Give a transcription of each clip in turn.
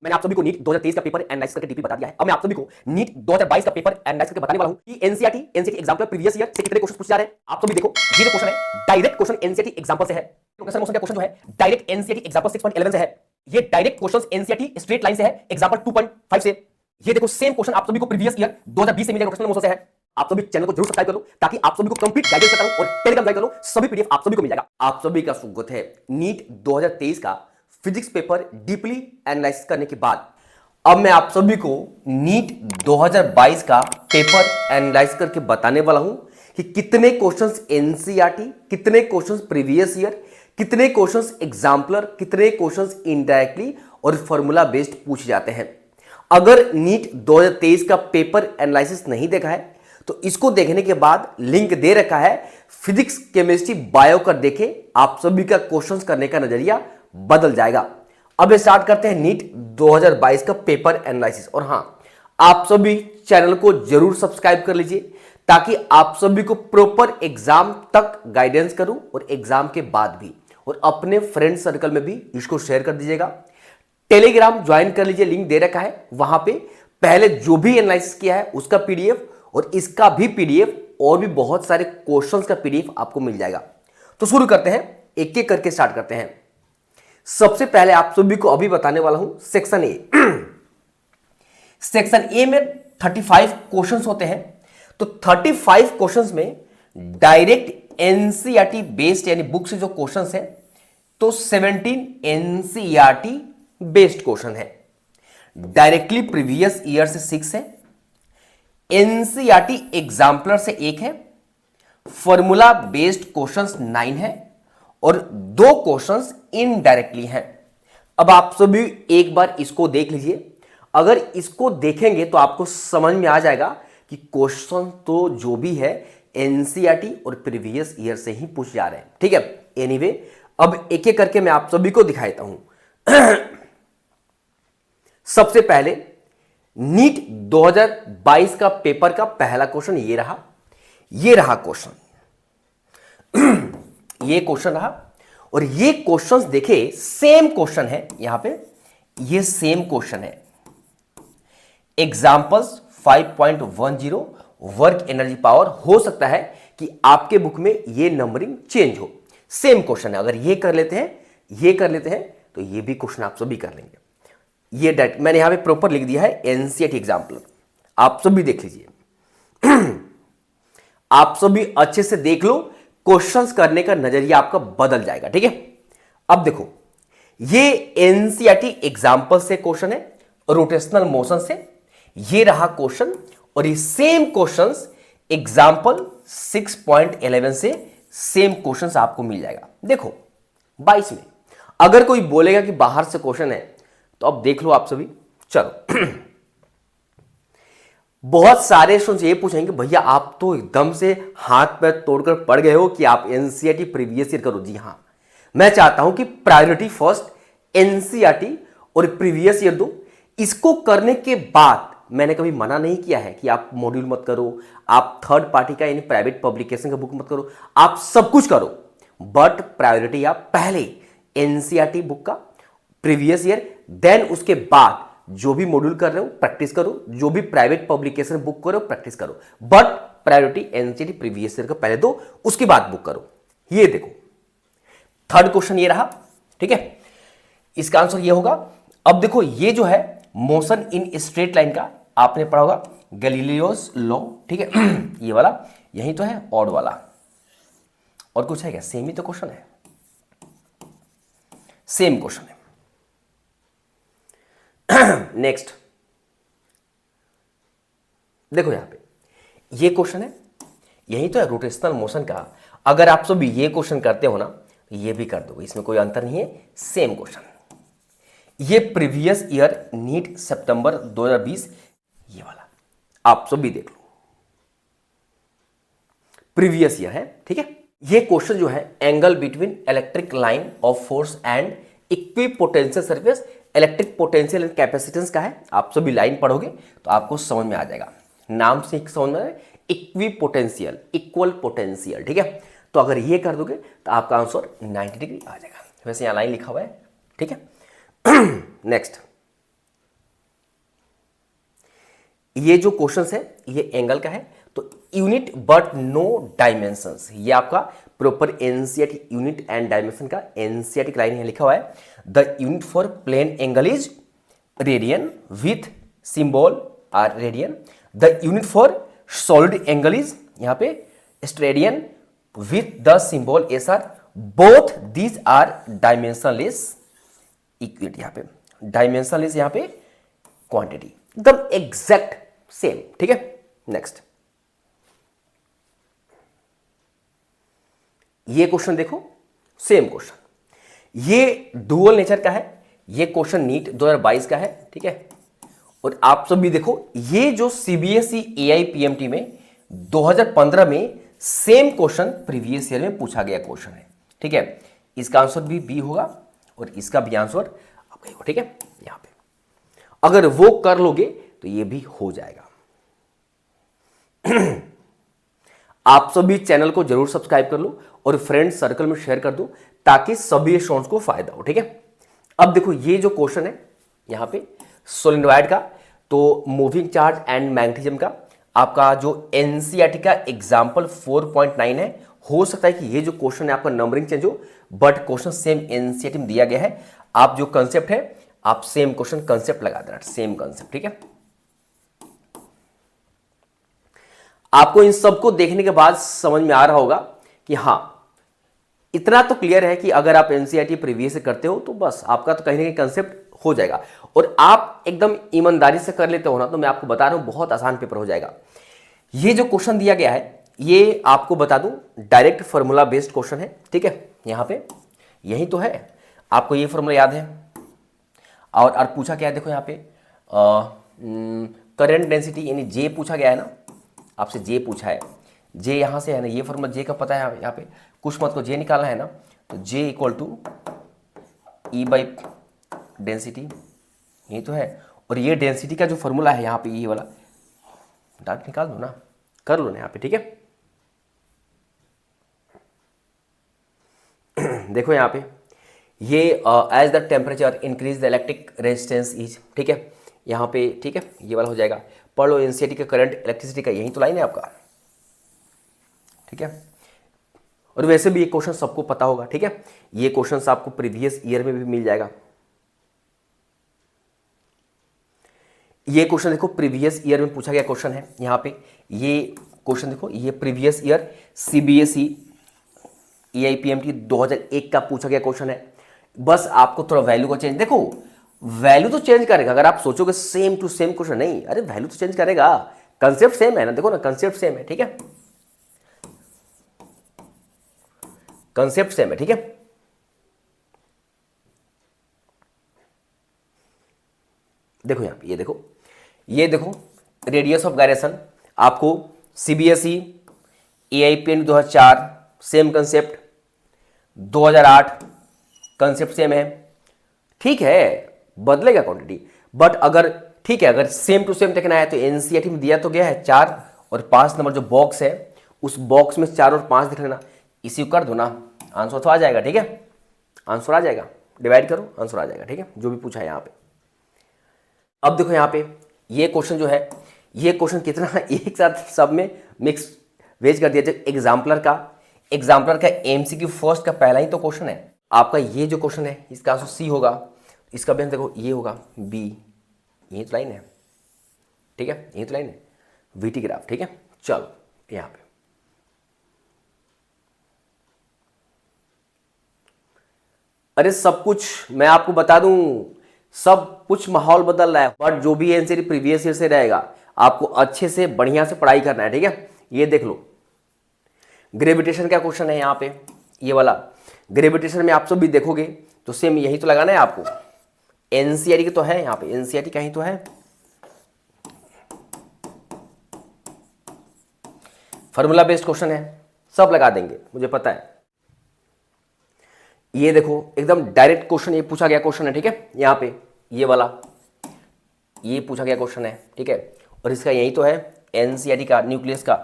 मैंने आप सभी को नीट 2023 का पेपर एनालाइज करके डीपी बता दिया है। अब मैं आप सभी को नीट 2022 का पेपर एनालाइज करके बताने वाला हूं कि एनसीईआरटी एग्जाम्पल प्रीवियस ईयर से कितने क्वेश्चन पूछे जा रहे हैं। आप सभी देखो, ये जो क्वेश्चन है डायरेक्ट क्वेश्चन एनसीईआरटी एग्जाम्पल से है। प्रोफेसर मोशन का क्वेश्चन जो है डायरेक्ट एनसीईआरटी एग्जाम्पल 6.11 से है। ये direct question NCERT straight line से है एग्जाम्पल 2.5 से। ये देखो सेम क्वेश्चन आप सभी को प्रीवियस ईयर 2020 से मिलेगा, प्रोफेसर मोशन से है। आप सभी चैनल को जरूर सब्सक्राइब कर लो ताकि आप सभी को कंप्लीट गाइडेंस करता हूं और टेलीग्राम ज्वाइन कर लो, सभी पीडीएफ आप सभी को मिल जाएगा। आप सभी का स्वागत है नीट 2023 का फिजिक्स पेपर डीपली एनालाइज करने के बाद अब मैं आप सभी को नीट 2022 का पेपर एनालाइज करके बताने वाला हूं कि कितने क्वेश्चंस एनसीईआरटी, कितने क्वेश्चंस प्रीवियस ईयर, कितने क्वेश्चंस एग्जाम्पलर, कितने क्वेश्चंस इनडायरेक्टली और फॉर्मूला बेस्ड पूछे जाते हैं। अगर नीट 2023 का पेपर एनालिसिस नहीं देखा है तो इसको देखने के बाद लिंक दे रखा है, फिजिक्स केमिस्ट्री बायो कर देखे, आप सभी का क्वेश्चंस करने का नजरिया बदल जाएगा। अब स्टार्ट करते हैं नीट 2022 का पेपर एनालिसिस। और हां, आप सभी चैनल को जरूर सब्सक्राइब कर लीजिए ताकि आप सभी को प्रॉपर एग्जाम तक गाइडेंस करूं और एग्जाम के बाद भी, और अपने फ्रेंड सर्कल में भी इसको शेयर कर दीजिएगा। टेलीग्राम ज्वाइन कर लीजिए, लिंक दे रखा है, वहां पे पहले जो भी एनालिसिस किया है उसका पीडीएफ और इसका भी पीडीएफ और भी बहुत सारे क्वेश्चंस का पीडीएफ आपको मिल जाएगा। तो शुरू करते हैं, एक एक करके स्टार्ट करते हैं। सबसे पहले आप सभी को अभी बताने वाला हूं सेक्शन ए। सेक्शन ए में 35 क्वेश्चंस होते हैं। तो 35 क्वेश्चंस में डायरेक्ट एनसीईआरटी बेस्ड यानी बुक से जो क्वेश्चंस है तो 17 एनसीईआरटी बेस्ड क्वेश्चन है। डायरेक्टली प्रीवियस ईयर से 6 है, एनसीईआरटी एग्जाम्पलर से 1 है, फॉर्मूला बेस्ड क्वेश्चंस 9 है और 2 क्वेश्चंस इनडायरेक्टली हैं। अब आप सभी एक बार इसको देख लीजिए। अगर इसको देखेंगे तो आपको समझ में आ जाएगा कि क्वेश्चन तो जो भी है एनसीईआरटी और प्रीवियस ईयर से ही पूछ जा रहे हैं। ठीक है, एनीवे अब एक एक करके मैं आप सभी को दिखाता हूं। सबसे पहले नीट 2022 का पेपर का पहला क्वेश्चन ये रहा क्वेश्चन। ये क्वेश्चन रहा और ये क्वेश्चंस देखे सेम क्वेश्चन है, यहां पे ये सेम क्वेश्चन है। Examples 5.10 work energy power. हो सकता है कि आपके बुक में ये नंबरिंग चेंज हो, सेम क्वेश्चन है। अगर ये कर लेते हैं तो ये भी क्वेश्चन आप सभी कर लेंगे। ये डायरेक्ट मैंने यहां पे प्रॉपर लिख दिया है एनसीईआरटी एग्जाम्पल, आप सभी देख लीजिए। आप सभी अच्छे से देख लो, क्वेश्चंस करने का नजरिया आपका बदल जाएगा। ठीक है, अब देखो ये एनसीईआरटी एग्जाम्पल से क्वेश्चन है, रोटेशनल मोशन से। ये रहा क्वेश्चन और ये सेम क्वेश्चंस एग्जाम्पल 6.11 से सेम क्वेश्चंस आपको मिल जाएगा। देखो 22 में अगर कोई बोलेगा कि बाहर से क्वेश्चन है तो अब देख लो आप सभी। चलो बहुत सारे स्टूडेंट्स ये पूछेंगे भैया आप तो एकदम से हाथ पैर तोड़कर पड़ गए हो कि आप एनसीईआरटी प्रीवियस ईयर करो। जी हां, मैं चाहता हूं कि प्रायोरिटी फर्स्ट एनसीईआरटी और प्रीवियस ईयर दो। इसको करने के बाद मैंने कभी मना नहीं किया है कि आप मॉड्यूल मत करो, आप थर्ड पार्टी का यानी प्राइवेट पब्लिकेशन का बुक मत करो, आप सब कुछ करो, बट प्रायोरिटी आप पहले एनसीईआरटी बुक का प्रीवियस ईयर, देन उसके बाद जो भी मॉड्यूल कर रहे हो प्रैक्टिस करो, जो भी प्राइवेट पब्लिकेशन बुक करो प्रैक्टिस करो, but priority NCERT previous year का पहले दो, उसके बाद बुक करो। ये देखो थर्ड क्वेश्चन ये रहा। ठीक है, इसका आंसर ये होगा। अब देखो ये जो है मोशन इन स्ट्रेट लाइन का आपने पढ़ा होगा, गैलीलियोस लॉ। ठीक है, ये वाला यही तो है, ऑड वाला। और कुछ है क्या? सेम ही तो क्वेश्चन है, सेम क्वेश्चन है। नेक्स्ट देखो यहां पे ये क्वेश्चन है, यही तो है रोटेशनल मोशन का। अगर आप सब ये क्वेश्चन करते हो ना ये भी कर दोगे, इसमें कोई अंतर नहीं है, सेम क्वेश्चन। ये प्रीवियस ईयर नीट सितंबर 2020, ये वाला आप सब भी देख लो, प्रीवियस ईयर है। ठीक है, ये क्वेश्चन जो है angle between electric line of force and equipotential surface, electric potential and capacitance का है। आप सभी लाइन पढ़ोगे तो आपको समझ में आ जाएगा, नाम से समझ में इक्विपोटेंशियल, इक्वल पोटेंशियल। ठीक है, तो अगर ये कर दोगे तो आपका आंसर 90 डिग्री आ जाएगा। वैसे यहां लाइन लिखा हुआ है। ठीक है, नेक्स्ट ये जो क्वेश्चन है ये एंगल का है, तो यूनिट बट नो डायमेंशंस, ये आपका proper NCERT unit and dimension का एनसीईआरटी लाइन है, लिखा हुआ है the unit for plane angle is radian with symbol R radian, the unit for solid angle is यहां पे steradian with the symbol S R, both these are dimensionless equity, यहां पे dimensionless, यहां पे क्वांटिटी, एकदम एग्जैक्ट सेम, ठीक है। Next ये क्वेश्चन देखो, सेम क्वेश्चन, ये डुअल नेचर का है, ये क्वेश्चन नीट 2022 का है, ठीक है। और आप सब भी देखो, ये जो सीबीएसई एआईपीएमटी में 2015 में सेम क्वेश्चन प्रीवियस ईयर में पूछा गया क्वेश्चन है, ठीक है। इसका आंसर भी बी होगा और इसका भी आंसर आपका होगा, ठीक है। यहां पे अगर वो कर लोगे तो ये भी हो जाएगा। आप सभी चैनल को जरूर सब्सक्राइब कर लो और फ्रेंड सर्कल में शेयर कर दो ताकि सभी स्टूडेंट्स को फायदा हो, ठीक है। अब देखो ये जो क्वेश्चन है यहां पे सोलेनॉइड का, तो मूविंग चार्ज एंड मैग्नेटिज्म का आपका जो एनसीईआरटी का एग्जांपल 4.9 है, हो सकता है कि ये जो क्वेश्चन है आपका नंबरिंग चेंज हो, बट क्वेश्चन सेम एनसीईआरटी में दिया गया है। आप जो कंसेप्ट है आप सेम क्वेश्चन कंसेप्ट लगा देना, सेम कंसेप्ट, ठीक है। आपको इन सबको देखने के बाद समझ में आ रहा होगा कि हाँ, इतना तो क्लियर है कि अगर आप एनसीईआरटी प्रीवियस से करते हो तो बस आपका तो कहीं ना कहीं कंसेप्ट हो जाएगा, और आप एकदम ईमानदारी से कर लेते हो ना, तो मैं आपको बता रहा हूं बहुत आसान पेपर हो जाएगा। ये जो क्वेश्चन दिया गया है ये आपको बता दूं डायरेक्ट फार्मूला बेस्ड क्वेश्चन है, ठीक है। यहां पे यही तो है, आपको ये फार्मूला याद है, और पूछा क्या है देखो यहाँ पे करंट डेंसिटी यानी जे पूछा गया है ना, आपसे जे पूछा है, जे यहाँ से है ना, ये फॉर्मूला जे का पता है, यहाँ पे कुछ मत को जे निकालना है ना, तो J equal to E by density, यही तो है। और ये डेंसिटी का जो फॉर्मूला है यहाँ पे ये वाला डार्क निकाल दो ना, कर लो ना यहाँ पे, ठीक है। देखो यहाँ पे ये as the temperature increase the electric resistance is, ठीक है, यहाँ पे, ठीक है, ये वाला हो जाएगा। पढ़ लो एनसीईआरटी का करंट इलेक्ट्रिसिटी का, यही तो लाइन है आपका, ठीक है। और वैसे भी ये क्वेश्चन सबको पता होगा, ठीक है। ये क्वेश्चन आपको प्रीवियस ईयर में भी मिल जाएगा। ये क्वेश्चन देखो प्रीवियस ईयर में पूछा गया क्वेश्चन है, यहाँ पे ये क्वेश्चन देखो, ये प्रीवियस ईयर सीबीएसई एआईपीएमटी 2001 का पूछा गया क्वेश्चन है। बस आपको थोड़ा वैल्यू को चेंज, देखो वैल्यू तो चेंज करेगा, अगर आप सोचोगे सेम टू सेम क्वेश्चन, नहीं, अरे वैल्यू तो चेंज करेगा, कंसेप्ट सेम है ना, देखो ना कंसेप्ट सेम है, ठीक है, कंसेप्ट सेम है, ठीक है। देखो यहां पे ये देखो रेडियस ऑफ गायरेशन, आपको CBSE AIPMT 2004 same concept, 2008 concept same है, ठीक है, बदलेगा क्वांटिटी, बट अगर ठीक है, अगर सेम टू सेम देखना है तो एनसीईआरटी में दिया तो गया है 4 और 5 नंबर जो बॉक्स है उस बॉक्स में 4 और 5 दिख लेना, इसी को कर दो ना, आंसर तो आ जाएगा, ठीक है, आंसर आ जाएगा, डिवाइड करो आंसर आ जाएगा, ठीक है, जो भी पूछा है यहाँ पे। अब देखो यहाँ पे ये क्वेश्चन जो है, ये क्वेश्चन कितना एक साथ सब में मिक्स वेज कर दिया, जब एग्जाम्पलर का एमसीक्यू फर्स्ट का पहला ही तो क्वेश्चन है आपका, ये जो क्वेश्चन है इसका आंसर सी होगा, इसका भी देखो ये होगा बी, यही तो लाइन है, ठीक है, यही तो लाइन है, वीटी ग्राफ, ठीक है। चलो यहाँ पे अरे सब कुछ मैं आपको बता दूं, सब कुछ माहौल बदल रहा है, बट जो भी एनसीईआरटी प्रीवियस ईयर से रहेगा आपको अच्छे से बढ़िया से पढ़ाई करना है, ठीक है। ये देख लो ग्रेविटेशन का क्वेश्चन है यहाँ पे, ये वाला ग्रेविटेशन में आप सब भी देखोगे तो सेम यही तो लगाना है आपको, एनसीईआरटी की तो है, यहाँ पे एनसीईआरटी का ही तो है, फार्मूला बेस्ड क्वेश्चन है, सब लगा देंगे मुझे पता है। ये देखो एकदम डायरेक्ट क्वेश्चन ये पूछा गया क्वेश्चन है, ठीक है, यहाँ पे ये वाला ये पूछा गया क्वेश्चन है, ठीक है, और इसका यही तो है एनसीईआरटी का न्यूक्लियस का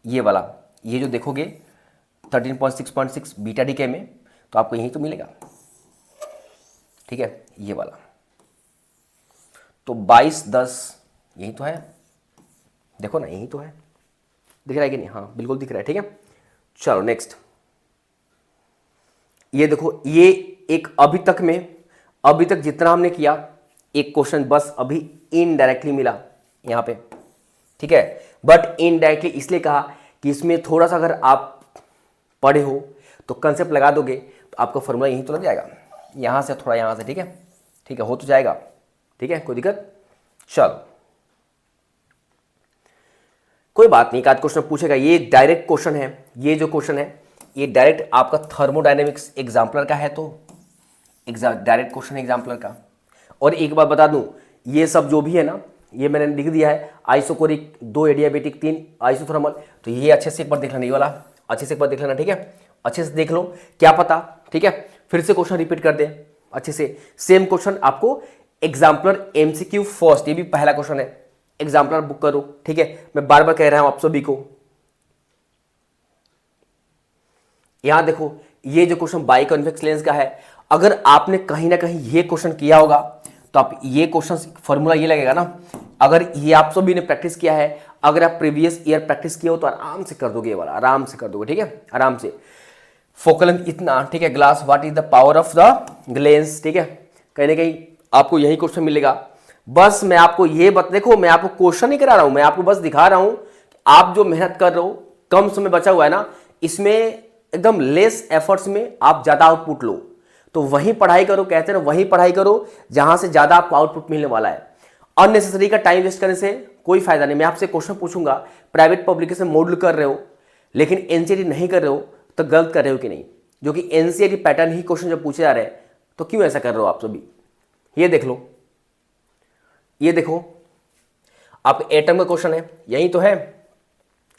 ये वाला, ये जो देखोगे 13.6.6 बीटा डीके में तो आपको यही तो मिलेगा, ठीक है, ये वाला तो 22-10 यही तो है, देखो ना, यही तो है, दिख रहा है कि नहीं? हाँ बिल्कुल दिख रहा है, ठीक है। चलो नेक्स्ट, ये देखो, ये एक अभी तक जितना हमने किया, एक क्वेश्चन बस अभी इनडायरेक्टली मिला यहां पे, ठीक है। बट इनडायरेक्टली इसलिए कहा कि इसमें थोड़ा सा अगर आप पढ़े हो तो कंसेप्ट लगा दोगे तो आपका फॉर्मूला यहीं तो लग जाएगा, यहां से थोड़ा यहां से, ठीक है, ठीक है, हो तो जाएगा, ठीक है, कोई दिक्कत। चलो कोई बात नहीं, एक आध क्वेश्चन पूछेगा, ये डायरेक्ट क्वेश्चन है, ये जो क्वेश्चन है ये डायरेक्ट आपका थर्मोडायनेमिक्स एग्जाम्पलर का है, तो डायरेक्ट क्वेश्चन एग्जाम्पलर का। और एक बात बता दूं, ये सब जो भी है ना, ये मैंने लिख दिया है, आइसोकोरिक 2, एडियाबेटिक 3, आइसोथर्मल, तो ये अच्छे से एक बार देख लेना, ये वाला अच्छे से एक बार देख लेना, ठीक है, अच्छे से देख लो, क्या पता, ठीक है, फिर से क्वेश्चन रिपीट कर दे अच्छे से। सेम क्वेश्चन आपको एग्जाम्पलर एमसीक्यू फर्स्ट, ये भी पहला क्वेश्चन है, एग्जाम्पलर बुक करो, ठीक है, मैं बार बार कह रहा हूं आप सभी को। यहां देखो, ये जो क्वेश्चन बाई कॉन्वेक्स लेंस का है, अगर आपने कहीं ना कहीं ये क्वेश्चन किया होगा तो आप ये क्वेश्चन फॉर्मूला ये लगेगा ना, अगर ये आप सभी ने प्रैक्टिस किया है, अगर आप प्रीवियस ईयर प्रैक्टिस किए हो तो आराम से कर दोगे, ये वाला आराम से कर दोगे, ठीक है, आराम से। फोकल लेंथ इतना, ठीक है, glass what is the power of the lens, ठीक है, कहीं ना कहीं आपको यही क्वेश्चन मिलेगा। बस मैं आपको ये देखो, मैं आपको क्वेश्चन नहीं करा रहा हूं, मैं आपको बस दिखा रहा हूं आप जो मेहनत कर रहे हो, कम समय बचा हुआ है ना, इसमें एकदम लेस एफर्ट्स में आप ज्यादा आउटपुट लो, तो वहीं पढ़ाई करो, कहते हैं ना, वहीं पढ़ाई करो जहां से ज्यादा आपको आउटपुट मिलने वाला है। अननेसेसरी का टाइम वेस्ट करने से कोई फायदा नहीं। मैं आपसे क्वेश्चन पूछूंगा, प्राइवेट पब्लिकेशन मॉड्यूल कर रहे हो लेकिन एनसीईआरटी नहीं कर रहे हो तो गलत कर रहे हो कि नहीं? जो कि एनसीईआरटी पैटर्न ही क्वेश्चन जब पूछे जा रहे हैं तो क्यों ऐसा कर रहे हो आप सभी? ये देख लो, ये देखो, आप एटम का क्वेश्चन है, यही तो है,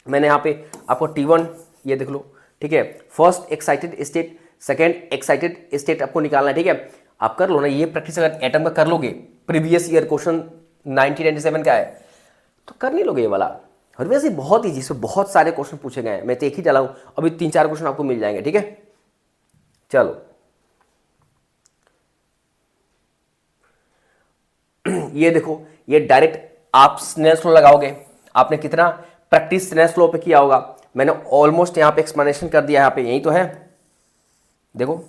मैंने यहां पे आपको T1 ये देख लो, ठीक है, first excited state, second excited state आपको निकालना है, ठीक है, आप कर लो ना ये प्रैक्टिस, अगर एटम का कर लोगे, प्रीवियस ईयर क्वेश्चन 1997 का है तो कर नहीं लोगे ये वाला। और वैसे बहुत ईजी, इसमें बहुत सारे क्वेश्चन पूछे गए हैं, मैं तो एक ही डाला हूं, अभी 3-4 क्वेश्चन आपको मिल जाएंगे, ठीक है। चलो ये देखो, ये डायरेक्ट आप स्नेल्स लॉ लगाओगे, आपने कितना प्रैक्टिस स्नेल्स लॉ पे किया होगा, मैंने ऑलमोस्ट यहां पे एक्सप्लेनेशन कर दिया, यहां पे यही तो है, देखो।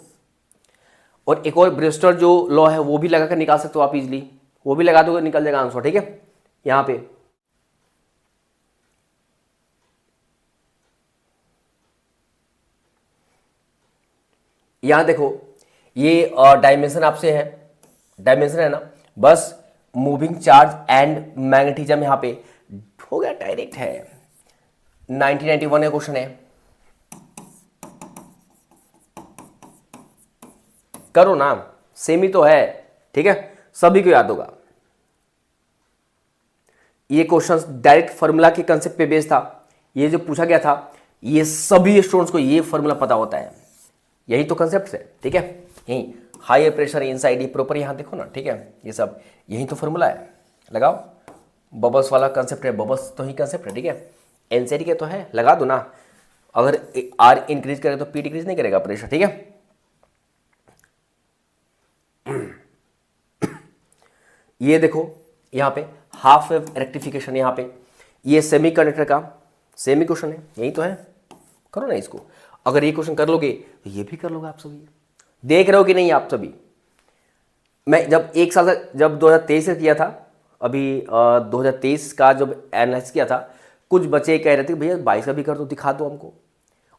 और एक और ब्रिस्टल जो लॉ है वो भी लगा कर निकाल सकते हो आप इजीली, वो भी लगा दोगे निकल जाएगा आंसर, ठीक है। यहां पे यहां देखो, ये डायमेंशन आपसे है, डायमेंशन है ना, बस मूविंग चार्ज एंड मैग्नेटिज्म यहां पे हो गया, डायरेक्ट है, 1991 का क्वेश्चन है, करो ना, सेम ही तो है, ठीक है, सभी को याद होगा। ये क्वेश्चन डायरेक्ट फार्मूला के कंसेप्ट पे बेस्ड था, ये जो पूछा गया था, ये सभी स्टूडेंट्स को ये फार्मूला पता होता है, यही तो कंसेप्ट है, ठीक है, यही हायर प्रेशर इनसाइड, ये प्रॉपर यहां देखो ना, ठीक है, ये सब यही तो फार्मूला है, लगाओ, बबल्स वाला कंसेप्ट है, बबल्स तो ही कंसेप्ट है, ठीक है, एनसीईआरटी के तो है, लगा दो ना, अगर आर इंक्रीज करेगा तो पी डिक्रीज नहीं करेगा प्रेशर, ठीक है। ये देखो यहां पे हाफ वेव रेक्टिफिकेशन, यहां पे ये सेमीकंडक्टर का सेमी क्वेश्चन है, यही तो है, करो ना इसको, अगर ये क्वेश्चन कर लोगे तो ये भी कर लोगे आप सभी, देख रहे हो कि नहीं आप सभी। मैं जब एक साल जब 2023 से किया था, अभी 2023 का जब एनालिसिस किया था, कुछ बच्चे कह रहे थे भैया 22 का भी कर दो, दिखा दो हमको,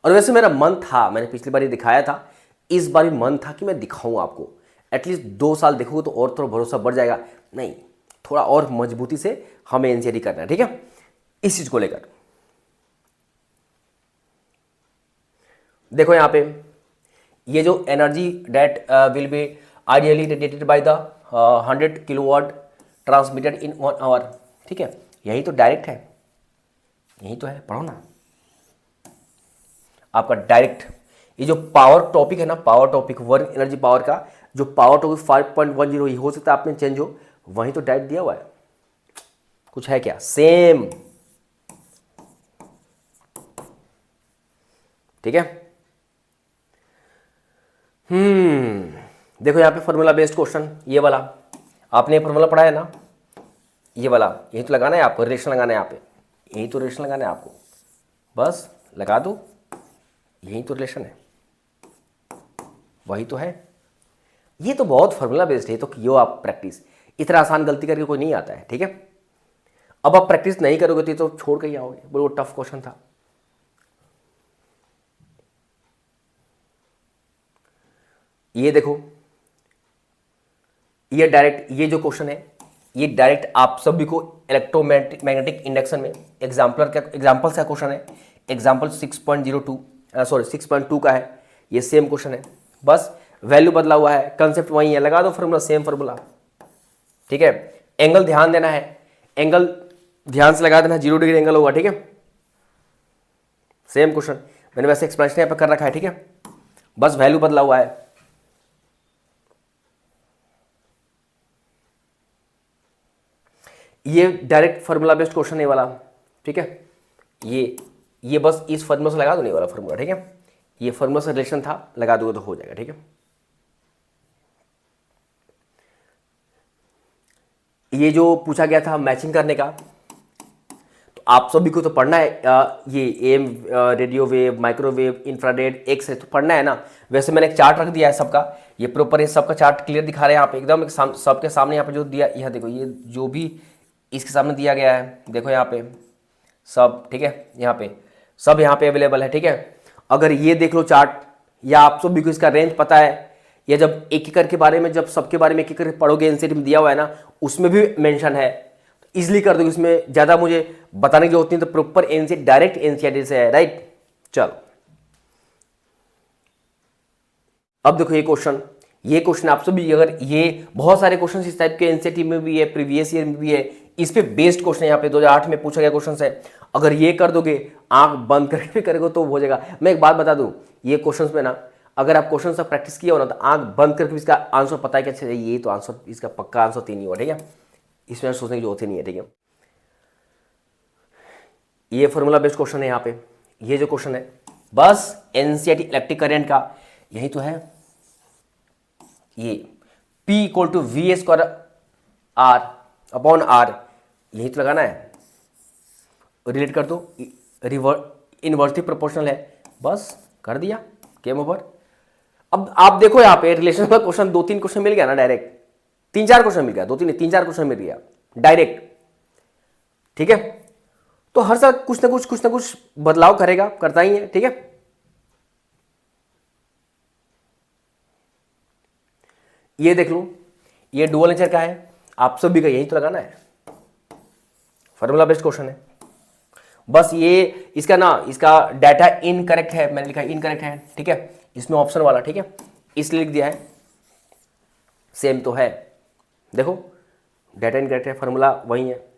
और वैसे मेरा मन था, मैंने पिछली बार ये दिखाया था, इस बार भी मन था कि मैं दिखाऊं आपको, एटलीस्ट 2 साल देखोगे तो और थोड़ा भरोसा बढ़ जाएगा, नहीं थोड़ा और मजबूती से हमें एनसीईआरटी करना है, ठीक है, इस चीज को लेकर। देखो यहां पे ये जो energy that will be ideally radiated by the 100 kilowatt transmitted in 1 hour, ठीक है, यही तो डायरेक्ट है, यही तो है, पढ़ो ना आपका डायरेक्ट। ये जो पावर टॉपिक है ना, power topic work energy power का जो पावर टॉपिक 5.10 हो सकता है आप में चेंज हो, वहीं तो डायरेक्ट दिया हुआ है, कुछ है क्या, सेम, ठीक है। देखो यहाँ पे फॉर्मूला बेस्ड क्वेश्चन, ये वाला आपने फॉर्मूला पढ़ा है ना, ये वाला यही तो लगाना है आपको, रिलेशन लगाना है यहाँ पे, यही तो रिलेशन लगाना है आपको, बस लगा दो, यही तो रिलेशन है, वही तो है। ये तो बहुत फॉर्मूला बेस्ड है, तो कियो आप प्रैक्टिस, इतना आसान गलती करके कोई नहीं आता है, ठीक है। अब आप प्रैक्टिस नहीं करोगे तो ये तो छोड़ के ही आओगे, बोलो टफ क्वेश्चन था। ये देखो, ये डायरेक्ट, ये जो क्वेश्चन है ये डायरेक्ट आप सभी को इलेक्ट्रोमैग्नेटिक इंडक्शन में एग्जाम्पल का क्वेश्चन है। एग्जाम्पल 6.02 सॉरी 6.2 का है, ये सेम क्वेश्चन है, बस वैल्यू बदला हुआ है, कंसेप्ट वही है, लगा दो फॉर्मूला, सेम फॉर्मूला, ठीक है। एंगल ध्यान देना है, एंगल ध्यान से लगा देना, 0 डिग्री एंगल होगा, ठीक है। सेम क्वेश्चन मैंने वैसे एक्सप्लेनेशन यहाँ पर कर रखा है, ठीक है, बस वैल्यू बदला हुआ है। ये डायरेक्ट फार्मूला बेस्ड क्वेश्चन है वाला, ठीक है। ये बस इस फार्मूला से लगा दो, नहीं वाला फार्मूला, ठीक है। ये फार्मूला से रिलेशन था, लगा दोगे तो हो जाएगा, ठीक है। ये जो पूछा गया था मैचिंग करने का, तो आप सभी को तो पढ़ना है, ये M radio wave, microwave, infrared, X ray तो पढ़ना है ना। वैसे मैंने एक चार्ट रख दिया है सबका, ये प्रॉपर, ये सबका चार्ट क्लियर दिखा रहे हैं यहाँ पे एकदम सबके सामने। यहाँ पे जो दिया, यह देखो, ये जो भी इसके सामने दिया गया है, देखो यहाँ पे सब, ठीक है, यहाँ पे सब यहाँ पे अवेलेबल है, ठीक है। अगर ये देख लो चार्ट, या आप सभी को इसका रेंज पता है, या जब एक एक करके बारे में, जब सबके बारे में एक एक करके पढ़ोगे, एनसीईआरटी में दिया हुआ है ना, उसमें भी मेंशन है, तो इजीली कर दोगे, इसमें ज़्यादा मुझे बताने की जरूरत नहीं, तो प्रॉपर एनसीईआरटी डायरेक्ट एनसीईआरटी से है, राइट। चलो अब देखो ये क्वेश्चन आप सभी, अगर ये बहुत सारे क्वेश्चन इस टाइप के एनसीईआरटी में भी है, प्रीवियस ईयर में भी है, इस पे बेस्ड क्वेश्चन यहाँ पे 2008 में पूछा गया क्वेश्चन है। अगर ये कर दोगे, आंख बंद करके भी करोगे तो हो जाएगा। मैं एक बात बता दूं, ये क्वेश्चंस में ना, अगर आप क्वेश्चन से प्रैक्टिस किया हो ना, तो आंख बंद करके इसका आंसर पता है कि अच्छा ये तो आंसर, इसका पक्का आंसर 3 ही होगा, ठीक है, इसमें सोचने की जरूरत ही नहीं है, ठीक है। ये फॉर्मूला बेस्ड क्वेश्चन है यहाँ पे, ये जो क्वेश्चन है बस एनसीईआरटी इलेक्ट्रिक करंट का, यही तो है, ये P = V² R/R, यही तो लगाना है, रिलेट कर दो, इनवर्सली प्रोपोर्शनल है, बस कर दिया, गेम ओवर। अब आप देखो यहाँ पे रिलेशन का क्वेश्चन 2-3 क्वेश्चन मिल गया ना डायरेक्ट, 3-4 क्वेश्चन मिल गया, 2-3 3-4 क्वेश्चन मिल गया डायरेक्ट, ठीक है। तो हर साल कुछ ना कुछ बदलाव करेगा, करता ही है, ठीक है। ये देख लो, ये डुअल नेचर का है, आप सभी का यही तो लगाना है, फॉर्मूला बेस्ड क्वेश्चन है, बस ये इसका ना, इसका डाटा इनकरेक्ट है, मैंने लिखा इनकरेक्ट है, ठीक है, इसमें ऑप्शन वाला, ठीक है, इसलिए लिख दिया है, सेम तो है, देखो डाटा इनकरेक्ट है, फॉर्मूला वही है।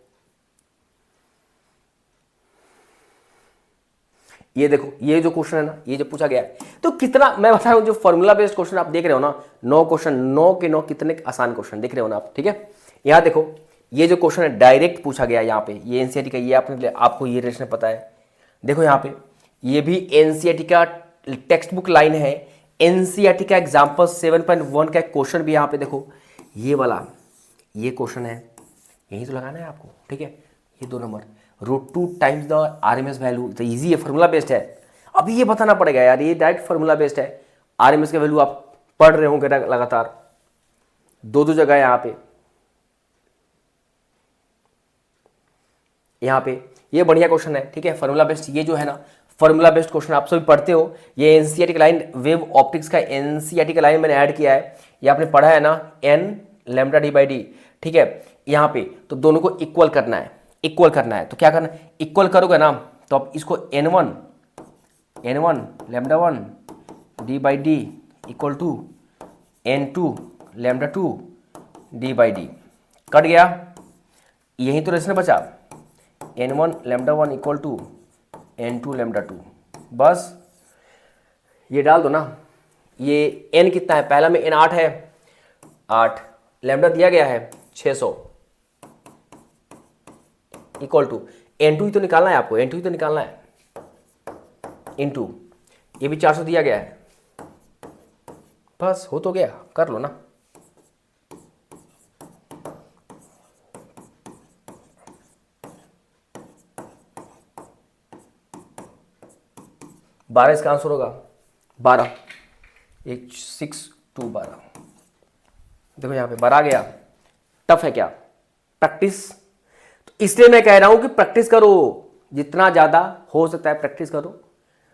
ये देखो, ये जो क्वेश्चन है ना, ये जो पूछा गया है, तो कितना, मैं बता रहा हूं, जो फॉर्मूला बेस्ड क्वेश्चन आप देख रहे हो ना, 9 क्वेश्चन, 9 के 9 कितने आसान क्वेश्चन देख रहे हो ना आप, ठीक है। यहां देखो, ये जो क्वेश्चन है डायरेक्ट पूछा गया यहाँ पे, ये एनसीईआरटी का, ये आपको ये रिलेशन पता है, देखो यहाँ पे, ये भी एनसीईआरटी का टेक्स्ट बुक लाइन है, एनसीईआरटी का एग्जाम्पल 7.1 का क्वेश्चन भी यहाँ पे देखो, ये वाला, ये क्वेश्चन है, यही तो लगाना है आपको, ठीक है। ये 2 number, √2 times the RMS value, तो ईजी है, फॉर्मूला बेस्ड है। अभी ये बताना पड़ेगा यार, ये डायरेक्ट फॉर्मूला बेस्ड है, RMS का वैल्यू आप पढ़ रहे होंगे लगातार, 2 जगह यहाँ पे, यहाँ पे ये बढ़िया क्वेश्चन है, ठीक है, फॉर्मूला बेस्ड। ये जो है ना फॉर्मूला बेस्ड क्वेश्चन आप सभी पढ़ते हो, ये एनसीईआरटी का लाइन, वेव ऑप्टिक्स का एनसीईआरटी का लाइन मैंने ऐड किया है, ये आपने पढ़ा है ना, n λ/d/d, ठीक है। यहाँ पे तो दोनों को इक्वल करना है, इक्वल करना है, तो क्या करना है, इक्वल करोगे ना, तो आप इसको n1 λ1d/d = n2 λ2d/d, cut गया, यही तो रेशन बचा, n1 λ1 = n2 λ2, बस ये डाल दो ना। ये n कितना है, पहला में n 8 है, 8 लैम्डा दिया गया है 600 = n2 ही तो निकालना है आपको, n2 ही तो निकालना है, इंटू ये भी 400 दिया गया है, बस हो तो गया, कर लो ना। 12 इसका आंसर होगा, 12, 1 6 2 12। देखो यहाँ पे 12 आ गया। टफ है क्या? प्रैक्टिस, तो इसलिए मैं कह रहा हूं कि प्रैक्टिस करो, जितना ज़्यादा हो सकता है प्रैक्टिस करो।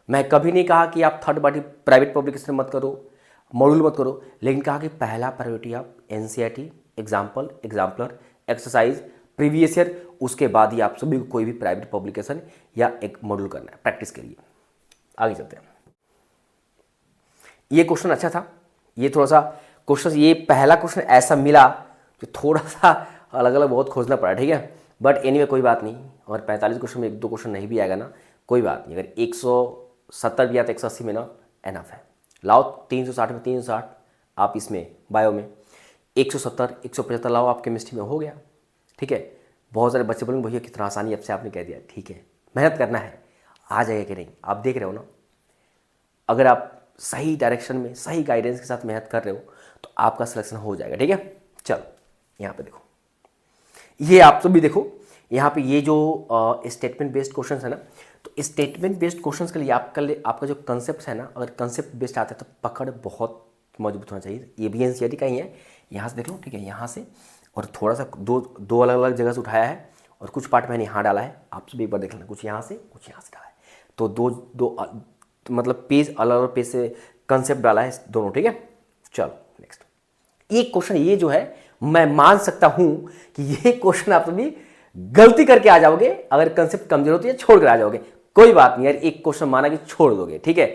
मैं कभी नहीं कहा कि आप थर्ड पार्टी प्राइवेट पब्लिकेशन मत करो, मॉड्यूल मत करो, लेकिन कहा कि पहला प्रायोरिटी आप NCERT, example, exemplar, exercise, previous year, उसके बाद ही आप सभी को कोई भी प्राइवेट पब्लिकेशन या एक मॉड्यूल करना है प्रैक्टिस के लिए। आगे चलते हैं। ये क्वेश्चन अच्छा था, ये थोड़ा सा क्वेश्चन, ये पहला क्वेश्चन ऐसा मिला जो थोड़ा सा अलग अलग बहुत खोजना पड़ा, ठीक है, बट एनीवे कोई बात नहीं। और 45 क्वेश्चन में 1-2 क्वेश्चन नहीं भी आएगा ना, कोई बात नहीं। अगर 170 भी आता 180 में ना एनफ है। लाओ 360 में 360 आप इसमें बायो में, 170 175 लाओ आप केमिस्ट्री में, हो गया, ठीक है। बहुत सारे बच्चे बोलेंगे भैया कितना आसानी अब से आपने कह दिया, ठीक है, मेहनत करना है, आ जाएगा कि नहीं आप देख रहे हो ना। अगर आप सही डायरेक्शन में सही गाइडेंस के साथ मेहनत कर रहे हो तो आपका सिलेक्शन हो जाएगा, ठीक है। चलो यहाँ पे देखो, ये आप सब भी देखो, यहाँ पे ये जो स्टेटमेंट बेस्ड क्वेश्चंस है ना, तो स्टेटमेंट बेस्ड क्वेश्चंस के लिए आपका जो कंसेप्ट है ना, अगर कंसेप्ट बेस्ड आता है तो पकड़ बहुत मजबूत होना चाहिए। ये भी एनसीईआरटी का ही है, यहाँ से देख लो, ठीक है, यहाँ से, और थोड़ा सा दो अलग अलग जगह से उठाया है और कुछ पार्ट मैंने यहाँ डाला है, आप सब एक बार देख लेना, कुछ यहाँ से कुछ यहाँ से डाला है, तो दो मतलब पेज अलग अलग पेज से कंसेप्ट डाला है दोनों, ठीक है। चलो नेक्स्ट, एक क्वेश्चन ये जो है मैं मान सकता हूं कि ये क्वेश्चन आप सभी गलती करके आ जाओगे, अगर कंसेप्ट कमजोर होती है छोड़ कर आ जाओगे, कोई बात नहीं यार, एक क्वेश्चन माना कि छोड़ दोगे, ठीक है।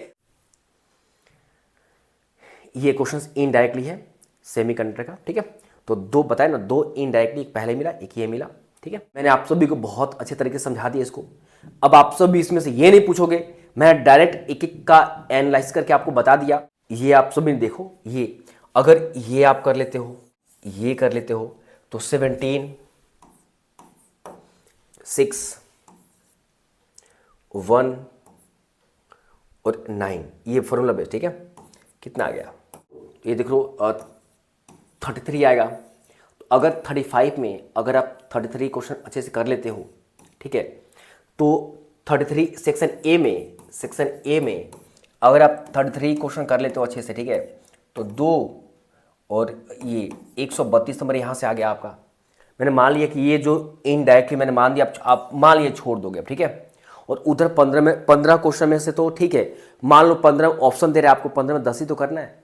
ये क्वेश्चन इनडायरेक्टली है सेमीकंडक्टर का, ठीक है, तो दो बताए ना, दो इनडायरेक्टली, एक पहले मिला एक ये मिला, ठीक है। मैंने आप सभी को बहुत अच्छे तरीके से समझा दिया इसको। अब आप सभी इसमें से ये नहीं पूछोगे, मैं डायरेक्ट एक एक का एनालाइज करके आपको बता दिया। ये आप सभी देखो, ये अगर ये आप कर लेते हो, ये कर लेते हो, तो 17 6 1 और 9 ये फॉर्मूला बेस्ड, ठीक है। कितना आ गया ये देख लो, 33 आएगा। तो अगर 35 में अगर आप 33 क्वेश्चन अच्छे से कर लेते हो, ठीक है, तो 33 सेक्शन ए में अगर आप 33 क्वेश्चन कर लेते हो अच्छे से, ठीक है, तो 2 और ये 132 नंबर यहाँ से आ गया आपका। मैंने मान लिया कि ये जो इनडायरेक्टली मैंने मान दिया, आप मान लिया छोड़ दोगे, ठीक है। और उधर 15 क्वेश्चन में से तो ठीक है, मान लो 15 ऑप्शन दे रहे हैं आपको, 15 में 10 ही तो करना है,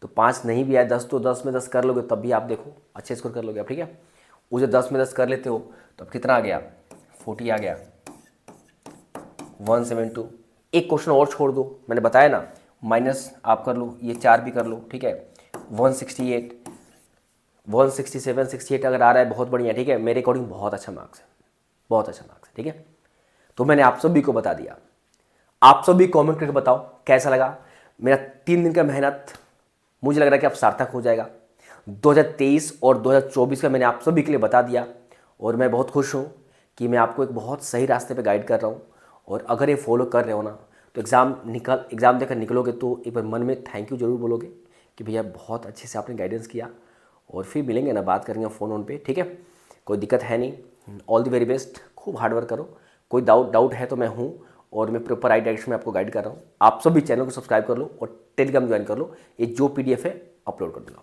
तो 5 नहीं भी आया 10 तो 10 में 10 कर लोगे, तब भी आप देखो अच्छे स्कोर कर लोगे आप, ठीक है। उसे 10 में 10 कर लेते हो तो अब कितना आ गया, 40 आ गया, 172। एक क्वेश्चन और छोड़ दो, मैंने बताया ना, माइनस आप कर लो, ये 4 भी कर लो, ठीक है, 168 167 68 अगर आ रहा है बहुत बढ़िया, ठीक है, मेरे अकॉर्डिंग बहुत अच्छा मार्क्स है, बहुत अच्छा मार्क्स है, ठीक है। तो मैंने आप सभी को बता दिया, आप सभी कमेंट करके बताओ कैसा लगा मेरा 3 दिन का मेहनत। मुझे लग रहा है कि अब सार्थक हो जाएगा। 2023 और 2024 का मैंने आप सभी के लिए बता दिया, और मैं बहुत खुश हूँ कि मैं आपको एक बहुत सही रास्ते पे गाइड कर रहा हूँ। और अगर ये फॉलो कर रहे हो ना, तो एग्ज़ाम देकर निकलोगे तो एक बार मन में थैंक यू जरूर बोलोगे कि भैया बहुत अच्छे से आपने गाइडेंस किया। और फिर मिलेंगे ना, बात करेंगे फ़ोन पे, ठीक है, कोई दिक्कत है नहीं। ऑल द वेरी बेस्ट, खूब हार्डवर्क करो। कोई डाउट है तो मैं हूँ, और मैं प्रॉपर राइट डायरेक्शन में आपको गाइड कर रहा हूँ। आप सभी चैनल को सब्सक्राइब कर लो और टेलीग्राम ज्वाइन कर लो, ये जो PDF है अपलोड कर दूँगा।